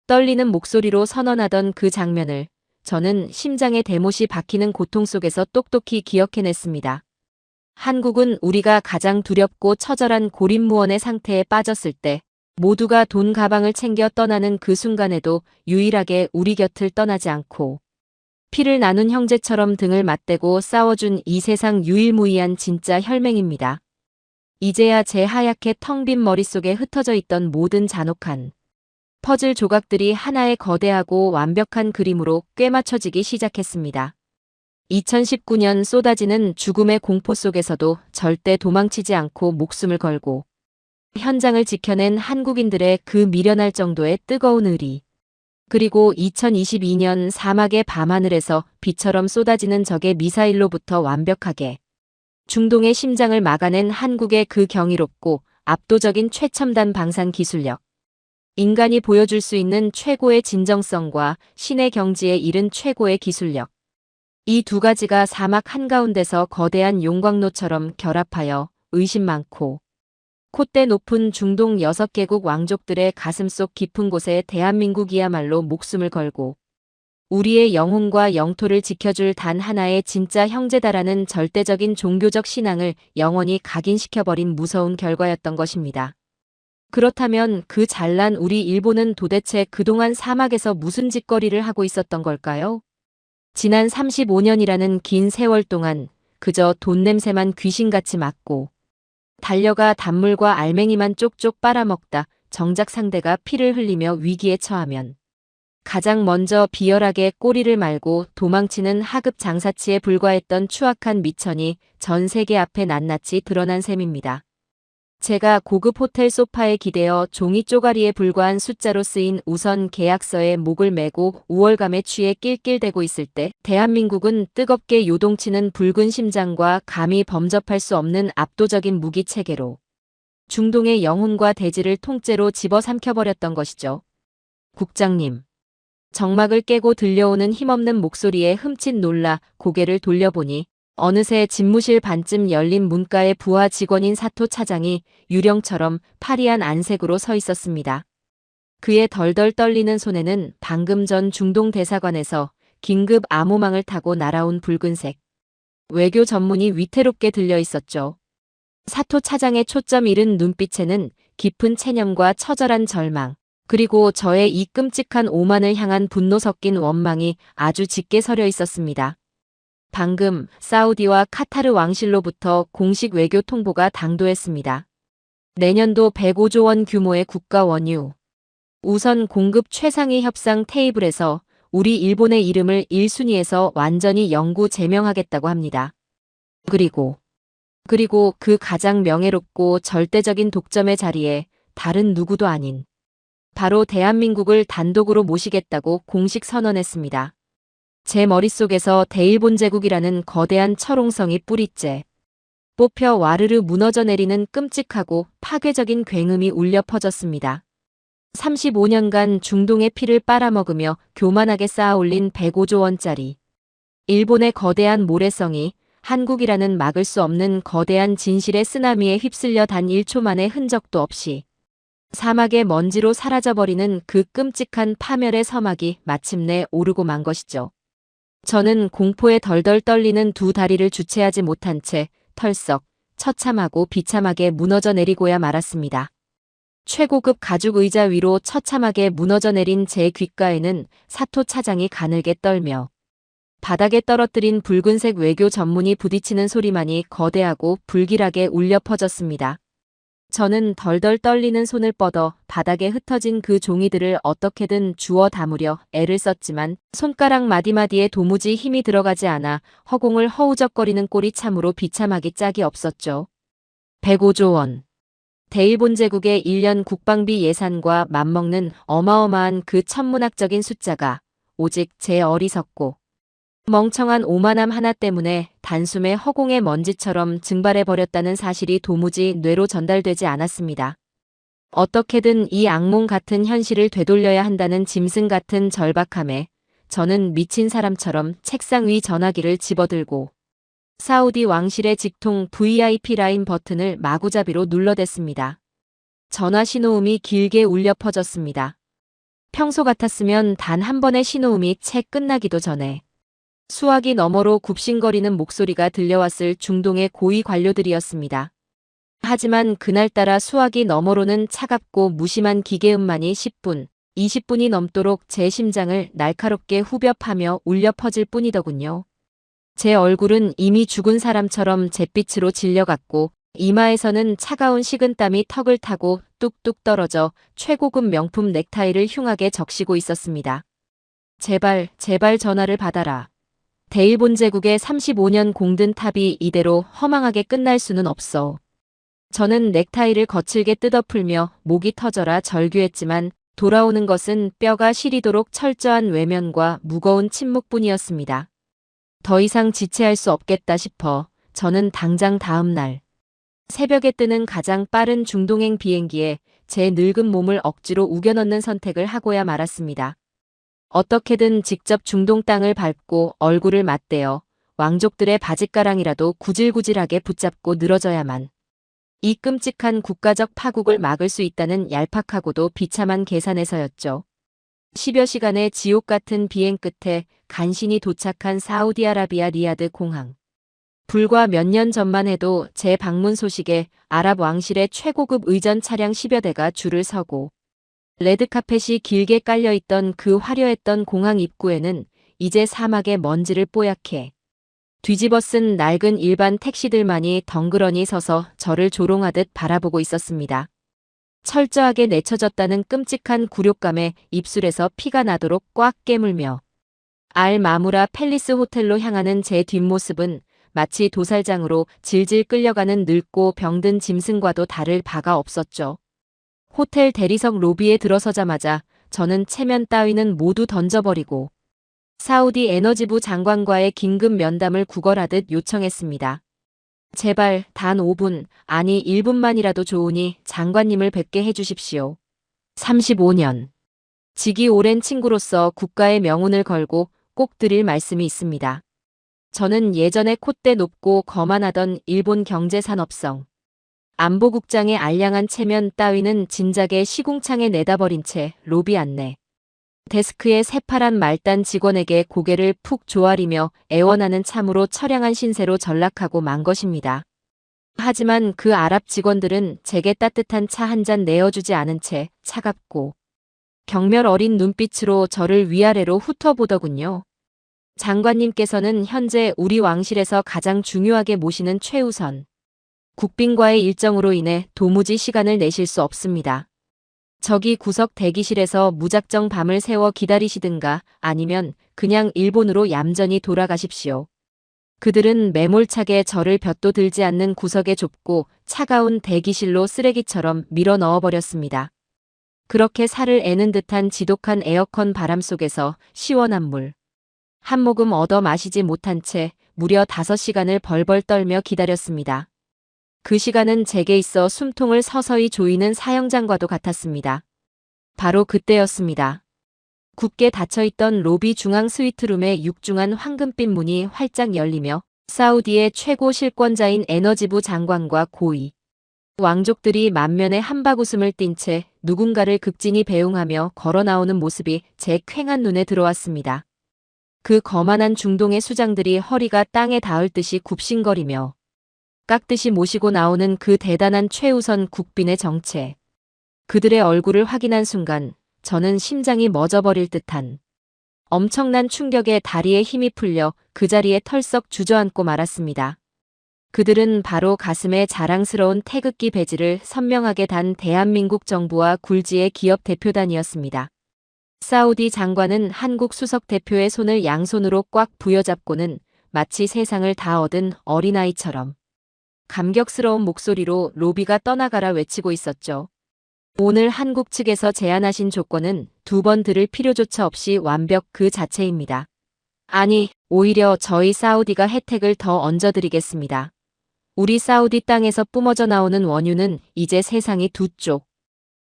떨리는 목소리로 선언하던 그 장면을 저는 심장에 대못이 박히는 고통 속에서 똑똑히 기억해냈습니다. 한국은 우리가 가장 두렵고 처절한 고립무원의 상태에 빠졌을 때 모두가 돈 가방을 챙겨 떠나는 그 순간에도 유일하게 우리 곁을 떠나지 않고 피를 나눈 형제처럼 등을 맞대고 싸워준 이 세상 유일무이한 진짜 혈맹입니다. 이제야 제 하얗게 텅 빈 머릿속에 흩어져 있던 모든 잔혹한 퍼즐 조각들이 하나의 거대하고 완벽한 그림으로 꿰맞춰지기 시작했습니다. 2019년 쏟아지는 죽음의 공포 속에서도 절대 도망치지 않고 목숨을 걸고 현장을 지켜낸 한국인들의 그 미련할 정도의 뜨거운 의리. 그리고 2022년 사막의 밤하늘에서 비처럼 쏟아지는 적의 미사일로부터 완벽하게 중동의 심장을 막아낸 한국의 그 경이롭고 압도적인 최첨단 방산 기술력. 인간이 보여줄 수 있는 최고의 진정성과 신의 경지에 이른 최고의 기술력. 이 두 가지가 사막 한가운데서 거대한 용광로처럼 결합하여 의심 많고 콧대 높은 중동 6개국 왕족들의 가슴속 깊은 곳에 대한민국이야말로 목숨을 걸고 우리의 영혼과 영토를 지켜줄 단 하나의 진짜 형제다라는 절대적인 종교적 신앙을 영원히 각인시켜버린 무서운 결과였던 것입니다. 그렇다면 그 잘난 우리 일본은 도대체 그동안 사막에서 무슨 짓거리를 하고 있었던 걸까요? 지난 35년이라는 긴 세월 동안 그저 돈 냄새만 귀신같이 맡고 달려가 단물과 알맹이만 쪽쪽 빨아먹다 정작 상대가 피를 흘리며 위기에 처하면 가장 먼저 비열하게 꼬리를 말고 도망치는 하급 장사치에 불과했던 추악한 미천이 전 세계 앞에 낱낱이 드러난 셈입니다. 제가 고급 호텔 소파에 기대어 종이 쪼가리에 불과한 숫자로 쓰인 우선 계약서에 목을 메고 우월감에 취해 낄낄대고 있을 때 대한민국은 뜨겁게 요동치는 붉은 심장과 감히 범접할 수 없는 압도적인 무기 체계로 중동의 영혼과 대지를 통째로 집어삼켜버렸던 것이죠. 국장님. 정막을 깨고 들려오는 힘없는 목소리에 흠칫 놀라 고개를 돌려보니 어느새 집무실 반쯤 열린 문가의 부하 직원인 사토 차장이 유령처럼 파리한 안색으로 서 있었습니다. 그의 덜덜 떨리는 손에는 방금 전 중동 대사관에서 긴급 암호망을 타고 날아온 붉은색 외교 전문이 위태롭게 들려 있었죠. 사토 차장의 초점 잃은 눈빛에는 깊은 체념과 처절한 절망, 그리고 저의 이 끔찍한 오만을 향한 분노 섞인 원망이 아주 짙게 서려 있었습니다. 방금 사우디와 카타르 왕실로부터 공식 외교 통보가 당도했습니다. 내년도 105조 원 규모의 국가 원유 우선 공급 최상위 협상 테이블에서 우리 일본의 이름을 1순위에서 완전히 영구 제명하겠다고 합니다. 그리고 그 가장 명예롭고 절대적인 독점의 자리에 다른 누구도 아닌 바로 대한민국을 단독으로 모시겠다고 공식 선언했습니다. 제 머릿속에서 대일본 제국이라는 거대한 철옹성이 뿌리째 뽑혀 와르르 무너져 내리는 끔찍하고 파괴적인 굉음이 울려 퍼졌습니다. 35년간 중동의 피를 빨아먹으며 교만하게 쌓아올린 105조 원짜리 일본의 거대한 모래성이 한국이라는 막을 수 없는 거대한 진실의 쓰나미에 휩쓸려 단 1초 만의 흔적도 없이 사막의 먼지로 사라져버리는 그 끔찍한 파멸의 서막이 마침내 오르고 만 것이죠. 저는 공포에 덜덜 떨리는 두 다리를 주체하지 못한 채 털썩, 처참하고 비참하게 무너져 내리고야 말았습니다. 최고급 가죽 의자 위로 처참하게 무너져 내린 제 귓가에는 사토 차장이 가늘게 떨며 바닥에 떨어뜨린 붉은색 외교 전문이 부딪히는 소리만이 거대하고 불길하게 울려 퍼졌습니다. 저는 덜덜 떨리는 손을 뻗어 바닥에 흩어진 그 종이들을 어떻게든 주워 담으려 애를 썼지만 손가락 마디마디에 도무지 힘이 들어가지 않아 허공을 허우적거리는 꼴이 참으로 비참하기 짝이 없었죠. 105조 원. 대일본 제국의 1년 국방비 예산과 맞먹는 어마어마한 그 천문학적인 숫자가 오직 제 어리석고 멍청한 오만함 하나 때문에 단숨에 허공의 먼지처럼 증발해버렸다는 사실이 도무지 뇌로 전달되지 않았습니다. 어떻게든 이 악몽 같은 현실을 되돌려야 한다는 짐승 같은 절박함에 저는 미친 사람처럼 책상 위 전화기를 집어들고 사우디 왕실의 직통 VIP 라인 버튼을 마구잡이로 눌러댔습니다. 전화 신호음이 길게 울려 퍼졌습니다. 평소 같았으면 단 한 번의 신호음이 채 끝나기도 전에 수화기 너머로 굽신거리는 목소리가 들려왔을 중동의 고위 관료들이었습니다. 하지만 그날따라 수화기 너머로는 차갑고 무심한 기계음만이 10분, 20분이 넘도록 제 심장을 날카롭게 후벼 파며 울려 퍼질 뿐이더군요. 제 얼굴은 이미 죽은 사람처럼 잿빛으로 질려갔고 이마에서는 차가운 식은땀이 턱을 타고 뚝뚝 떨어져 최고급 명품 넥타이를 흉하게 적시고 있었습니다. 제발, 제발 전화를 받아라. 대일본 제국의 35년 공든 탑이 이대로 허망하게 끝날 수는 없어. 저는 넥타이를 거칠게 뜯어풀며 목이 터져라 절규했지만 돌아오는 것은 뼈가 시리도록 철저한 외면과 무거운 침묵뿐이었습니다. 더 이상 지체할 수 없겠다 싶어 저는 당장 다음 날 새벽에 뜨는 가장 빠른 중동행 비행기에 제 늙은 몸을 억지로 우겨넣는 선택을 하고야 말았습니다. 어떻게든 직접 중동 땅을 밟고 얼굴을 맞대어 왕족들의 바짓가랑이라도 구질구질하게 붙잡고 늘어져야만 이 끔찍한 국가적 파국을 막을 수 있다는 얄팍하고도 비참한 계산에서였죠. 10여 시간의 지옥 같은 비행 끝에 간신히 도착한 사우디아라비아 리야드 공항. 불과 몇 년 전만 해도 제 방문 소식에 아랍 왕실의 최고급 의전 차량 10여 대가 줄을 서고 레드카펫이 길게 깔려있던 그 화려했던 공항 입구에는 이제 사막의 먼지를 뽀얗게 뒤집어 쓴 낡은 일반 택시들만이 덩그러니 서서 저를 조롱하듯 바라보고 있었습니다. 철저하게 내쳐졌다는 끔찍한 굴욕감에 입술에서 피가 나도록 꽉 깨물며 알 마무라 팰리스 호텔로 향하는 제 뒷모습은 마치 도살장으로 질질 끌려가는 늙고 병든 짐승과도 다를 바가 없었죠. 호텔 대리석 로비에 들어서자마자 저는 체면 따위는 모두 던져버리고 사우디 에너지부 장관과의 긴급 면담을 구걸하듯 요청했습니다. 제발 단 5분, 아니 1분만이라도 좋으니 장관님을 뵙게 해주십시오. 35년. 직이 오랜 친구로서 국가의 명운을 걸고 꼭 드릴 말씀이 있습니다. 저는 예전에 콧대 높고 거만하던 일본 경제산업성 안보국장의 알량한 체면 따위는 진작에 시궁창에 내다버린 채 로비 안내 데스크의 새파란 말단 직원에게 고개를 푹 조아리며 애원하는 참으로 처량한 신세로 전락하고 만 것입니다. 하지만 그 아랍 직원들은 제게 따뜻한 차 한 잔 내어주지 않은 채 차갑고 경멸 어린 눈빛으로 저를 위아래로 훑어보더군요. 장관님께서는 현재 우리 왕실에서 가장 중요하게 모시는 최우선 국빈과의 일정으로 인해 도무지 시간을 내실 수 없습니다. 저기 구석 대기실에서 무작정 밤을 새워 기다리시든가 아니면 그냥 일본으로 얌전히 돌아가십시오. 그들은 매몰차게 저를 볕도 들지 않는 구석에 좁고 차가운 대기실로 쓰레기처럼 밀어 넣어버렸습니다. 그렇게 살을 애는 듯한 지독한 에어컨 바람 속에서 시원한 물 한 모금 얻어 마시지 못한 채 무려 5시간을 벌벌 떨며 기다렸습니다. 그 시간은 제게 있어 숨통을 서서히 조이는 사형장과도 같았습니다. 바로 그때였습니다. 굳게 닫혀있던 로비 중앙 스위트룸의 육중한 황금빛 문이 활짝 열리며 사우디의 최고 실권자인 에너지부 장관과 고위 왕족들이 만면에 한박웃음을 띤 채 누군가를 극진히 배웅하며 걸어 나오는 모습이 제 퀭한 눈에 들어왔습니다. 그 거만한 중동의 수장들이 허리가 땅에 닿을 듯이 굽신거리며 깍듯이 모시고 나오는 그 대단한 최우선 국빈의 정체. 그들의 얼굴을 확인한 순간 저는 심장이 멎어버릴 듯한 엄청난 충격에 다리에 힘이 풀려 그 자리에 털썩 주저앉고 말았습니다. 그들은 바로 가슴에 자랑스러운 태극기 배지를 선명하게 단 대한민국 정부와 굴지의 기업 대표단이었습니다. 사우디 장관은 한국 수석 대표의 손을 양손으로 꽉 부여잡고는 마치 세상을 다 얻은 어린아이처럼 감격스러운 목소리로 로비가 떠나가라 외치고 있었죠. 오늘 한국 측에서 제안하신 조건은 두 번 들을 필요조차 없이 완벽 그 자체입니다. 아니, 오히려 저희 사우디가 혜택을 더 얹어드리겠습니다. 우리 사우디 땅에서 뿜어져 나오는 원유는 이제 세상이 두 쪽.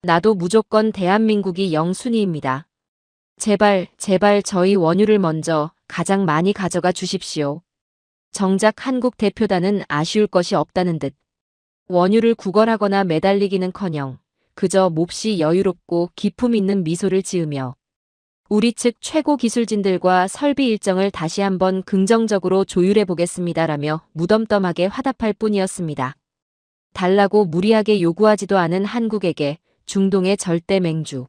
나도 무조건 대한민국이 영순위입니다. 제발, 제발 저희 원유를 먼저 가장 많이 가져가 주십시오. 정작 한국 대표단은 아쉬울 것이 없다는 듯 원유를 구걸하거나 매달리기는커녕 그저 몹시 여유롭고 기품 있는 미소를 지으며 우리 측 최고 기술진들과 설비 일정을 다시 한번 긍정적으로 조율해 보겠습니다라며 무덤덤하게 화답할 뿐이었습니다. 달라고 무리하게 요구하지도 않은 한국에게 중동의 절대 맹주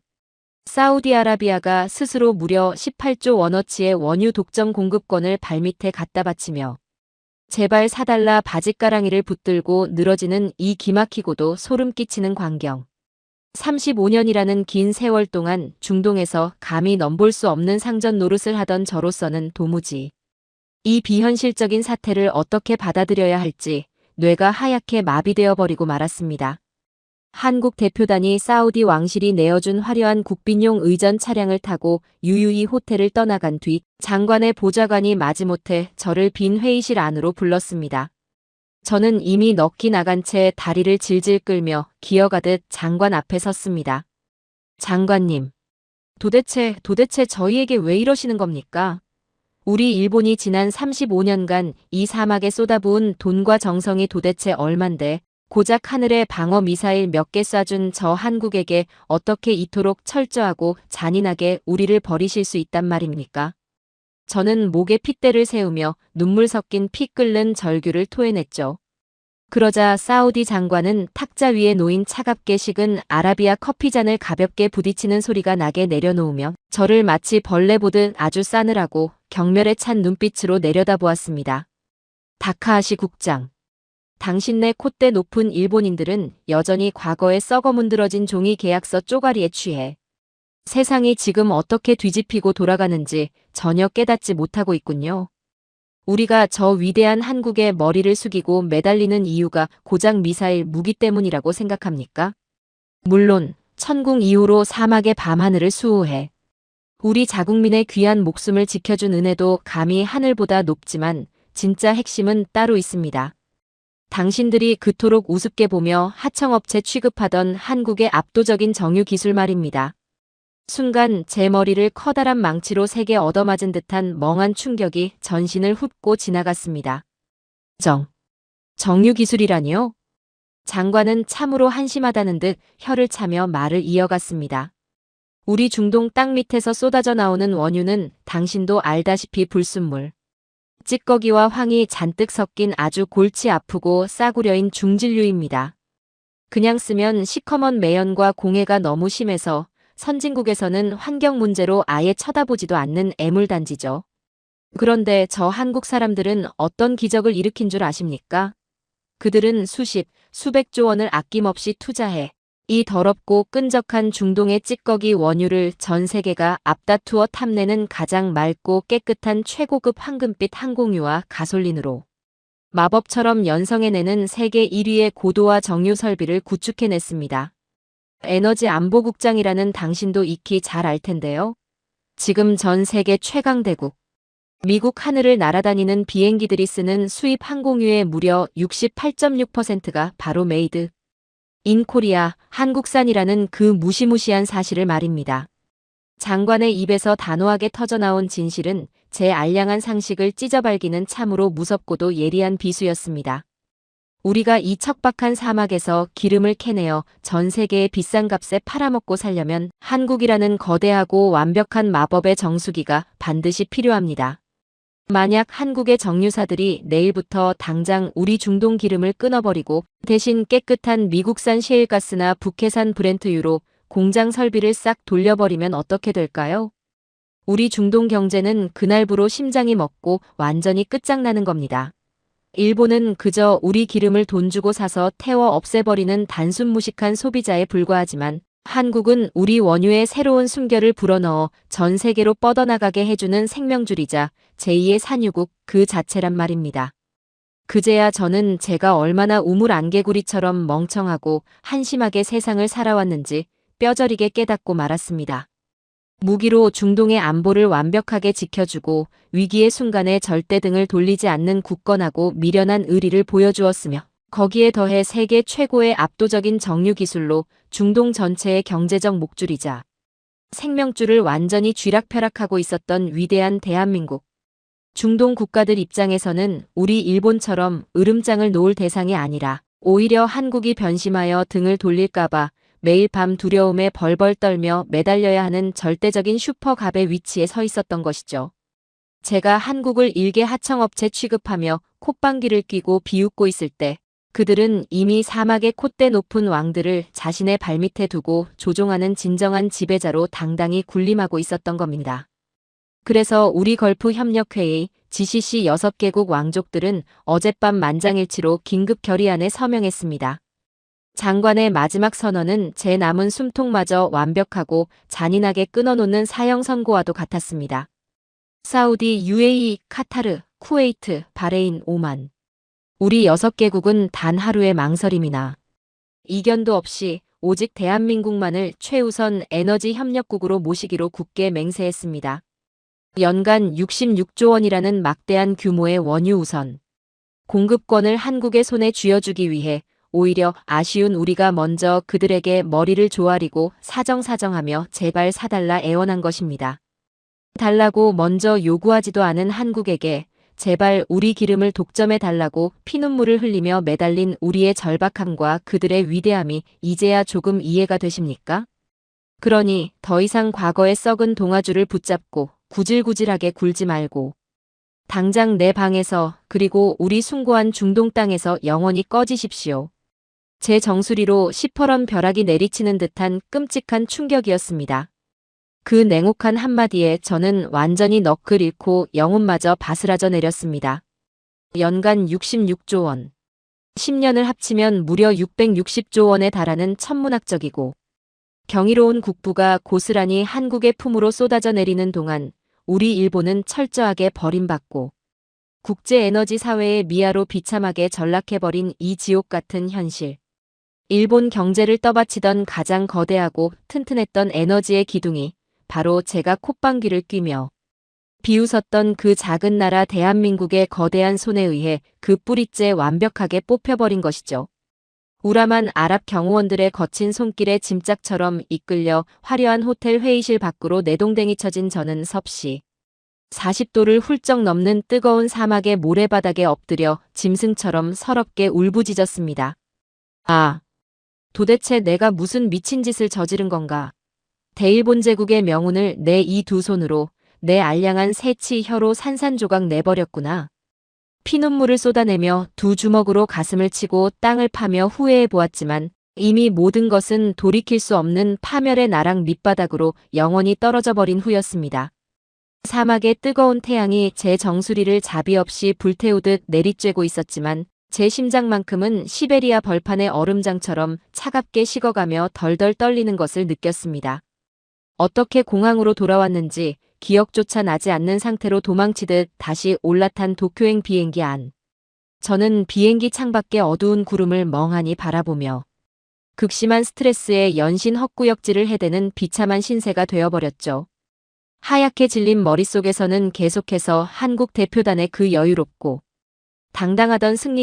사우디아라비아가 스스로 무려 18조 원어치의 원유 독점 공급권을 발밑에 갖다 바치며 제발 사달라 바짓가랑이를 붙들고 늘어지는 이 기막히고도 소름 끼치는 광경. 35년이라는 긴 세월 동안 중동에서 감히 넘볼 수 없는 상전 노릇을 하던 저로서는 도무지 이 비현실적인 사태를 어떻게 받아들여야 할지 뇌가 하얗게 마비되어 버리고 말았습니다. 한국 대표단이 사우디 왕실이 내어준 화려한 국빈용 의전 차량을 타고 유유히 호텔을 떠나간 뒤 장관의 보좌관이 마지못해 저를 빈 회의실 안으로 불렀습니다. 저는 이미 넋이 나간 채 다리를 질질 끌며 기어가듯 장관 앞에 섰습니다. 장관님, 도대체 저희에게 왜 이러시는 겁니까? 우리 일본이 지난 35년간 이 사막에 쏟아부은 돈과 정성이 도대체 얼만데 고작 하늘에 방어 미사일 몇 개 쏴준 저 한국에게 어떻게 이토록 철저하고 잔인하게 우리를 버리실 수 있단 말입니까? 저는 목에 핏대를 세우며 눈물 섞인 피 끓는 절규를 토해냈죠. 그러자 사우디 장관은 탁자 위에 놓인 차갑게 식은 아라비아 커피잔을 가볍게 부딪히는 소리가 나게 내려놓으며 저를 마치 벌레 보듯 아주 싸늘하고 경멸에 찬 눈빛으로 내려다보았습니다. 다카하시 국장. 당신네 콧대 높은 일본인들은 여전히 과거에 썩어 문드러진 종이 계약서 쪼가리에 취해 세상이 지금 어떻게 뒤집히고 돌아가는지 전혀 깨닫지 못하고 있군요. 우리가 저 위대한 한국의 머리를 숙이고 매달리는 이유가 고작 미사일 무기 때문이라고 생각합니까? 물론 천궁 이후로 사막의 밤하늘을 수호해 우리 자국민의 귀한 목숨을 지켜준 은혜도 감히 하늘보다 높지만 진짜 핵심은 따로 있습니다. 당신들이 그토록 우습게 보며 하청업체 취급하던 한국의 압도적인 정유 기술 말입니다. 순간 제 머리를 커다란 망치로 세게 얻어맞은 듯한 멍한 충격이 전신을 훑고 지나갔습니다. 정유 기술이라니요? 장관은 참으로 한심하다는 듯 혀를 차며 말을 이어갔습니다. 우리 중동 땅 밑에서 쏟아져 나오는 원유는 당신도 알다시피 불순물. 찌꺼기와 황이 잔뜩 섞인 아주 골치 아프고 싸구려인 중진류입니다. 그냥 쓰면 시커먼 매연과 공해가 너무 심해서 선진국에서는 환경 문제로 아예 쳐다보지도 않는 애물단지죠. 그런데 저 한국 사람들은 어떤 기적을 일으킨 줄 아십니까? 그들은 수백조 원을 아낌없이 투자해 이 더럽고 끈적한 중동의 찌꺼기 원유를 전 세계가 앞다투어 탐내는 가장 맑고 깨끗한 최고급 황금빛 항공유와 가솔린으로 마법처럼 연성해내는 세계 1위의 고도화 정유 설비를 구축해냈습니다. 에너지 안보국장이라는 당신도 익히 잘 알 텐데요. 지금 전 세계 최강대국 미국 하늘을 날아다니는 비행기들이 쓰는 수입 항공유의 무려 68.6%가 바로 메이드 인 코리아, 한국산이라는 그 무시무시한 사실을 말입니다. 장관의 입에서 단호하게 터져나온 진실은 제 알량한 상식을 찢어발기는 참으로 무섭고도 예리한 비수였습니다. 우리가 이 척박한 사막에서 기름을 캐내어 전 세계의 비싼 값에 팔아먹고 살려면 한국이라는 거대하고 완벽한 마법의 정수기가 반드시 필요합니다. 만약 한국의 정유사들이 내일부터 당장 우리 중동 기름을 끊어버리고 대신 깨끗한 미국산 셰일가스나 북해산 브렌트유로 공장 설비를 싹 돌려버리면 어떻게 될까요? 우리 중동 경제는 그날부로 심장이 멎고 완전히 끝장나는 겁니다. 일본은 그저 우리 기름을 돈 주고 사서 태워 없애버리는 단순 무식한 소비자에 불과하지만 한국은 우리 원유에 새로운 숨결을 불어넣어 전 세계로 뻗어나가게 해주는 생명줄이자 제2의 산유국 그 자체란 말입니다. 그제야 저는 제가 얼마나 우물 안개구리처럼 멍청하고 한심하게 세상을 살아왔는지 뼈저리게 깨닫고 말았습니다. 무기로 중동의 안보를 완벽하게 지켜주고 위기의 순간에 절대 등을 돌리지 않는 굳건하고 미련한 의리를 보여주었으며 거기에 더해 세계 최고의 압도적인 정유 기술로 중동 전체의 경제적 목줄이자 생명줄을 완전히 쥐락펴락하고 있었던 위대한 대한민국. 중동 국가들 입장에서는 우리 일본처럼 으름장을 놓을 대상이 아니라 오히려 한국이 변심하여 등을 돌릴까봐 매일 밤 두려움에 벌벌 떨며 매달려야 하는 절대적인 슈퍼갑의 위치에 서 있었던 것이죠. 제가 한국을 일개 하청업체 취급하며 콧방귀를 뀌고 비웃고 있을 때 그들은 이미 사막의 콧대 높은 왕들을 자신의 발밑에 두고 조종하는 진정한 지배자로 당당히 군림하고 있었던 겁니다. 그래서 우리 걸프 협력회의 GCC 6개국 왕족들은 어젯밤 만장일치로 긴급 결의안에 서명했습니다. 장관의 마지막 선언은 제 남은 숨통마저 완벽하고 잔인하게 끊어놓는 사형 선고와도 같았습니다. 사우디, UAE, 카타르, 쿠웨이트, 바레인, 오만. 우리 6개국은 단 하루의 망설임이나 이견도 없이 오직 대한민국만을 최우선 에너지 협력국으로 모시기로 굳게 맹세했습니다. 연간 66조 원이라는 막대한 규모의 원유 우선 공급권을 한국의 손에 쥐어주기 위해 오히려 아쉬운 우리가 먼저 그들에게 머리를 조아리고 사정사정하며 제발 사달라 애원한 것입니다. 달라고 먼저 요구하지도 않은 한국에게 제발 우리 기름을 독점해 달라고 피눈물을 흘리며 매달린 우리의 절박함과 그들의 위대함이 이제야 조금 이해가 되십니까? 그러니 더 이상 과거의 썩은 동아줄을 붙잡고 구질구질하게 굴지 말고 당장 내 방에서 그리고 우리 숭고한 중동 땅에서 영원히 꺼지십시오. 제 정수리로 시퍼런 벼락이 내리치는 듯한 끔찍한 충격이었습니다. 그 냉혹한 한마디에 저는 완전히 넋을 잃고 영혼마저 바스라져 내렸습니다. 연간 66조 원. 10년을 합치면 무려 660조 원에 달하는 천문학적이고 경이로운 국부가 고스란히 한국의 품으로 쏟아져 내리는 동안 우리 일본은 철저하게 버림받고 국제에너지 사회의 미아로 비참하게 전락해버린 이 지옥 같은 현실. 일본 경제를 떠받치던 가장 거대하고 튼튼했던 에너지의 기둥이 바로 제가 콧방귀를 뀌며 비웃었던 그 작은 나라 대한민국의 거대한 손에 의해 그 뿌리째 완벽하게 뽑혀버린 것이죠. 우람한 아랍 경호원들의 거친 손길에 짐짝처럼 이끌려 화려한 호텔 회의실 밖으로 내동댕이 쳐진 저는 섭씨 40도를 훌쩍 넘는 뜨거운 사막의 모래바닥에 엎드려 짐승처럼 서럽게 울부짖었습니다. 아, 도대체 내가 무슨 미친 짓을 저지른 건가? 대일본 제국의 명운을 내 이 두 손으로 내 알량한 새치 혀로 산산조각 내버렸구나. 피눈물을 쏟아내며 두 주먹으로 가슴을 치고 땅을 파며 후회해 보았지만 이미 모든 것은 돌이킬 수 없는 파멸의 나락 밑바닥으로 영원히 떨어져 버린 후였습니다. 사막의 뜨거운 태양이 제 정수리를 자비 없이 불태우듯 내리쬐고 있었지만 제 심장만큼은 시베리아 벌판의 얼음장처럼 차갑게 식어가며 덜덜 떨리는 것을 느꼈습니다. 어떻게 공항으로 돌아왔는지 기억조차 나지 않는 상태로 도망치듯 다시 올라탄 도쿄행 비행기 안. 저는 비행기 창밖의 어두운 구름을 멍하니 바라보며 극심한 스트레스에 연신 헛구역질을 해대는 비참한 신세가 되어버렸죠. 하얗게 질린 머릿속에서는 계속해서 한국 대표단의 그 여유롭고 당당하던 승리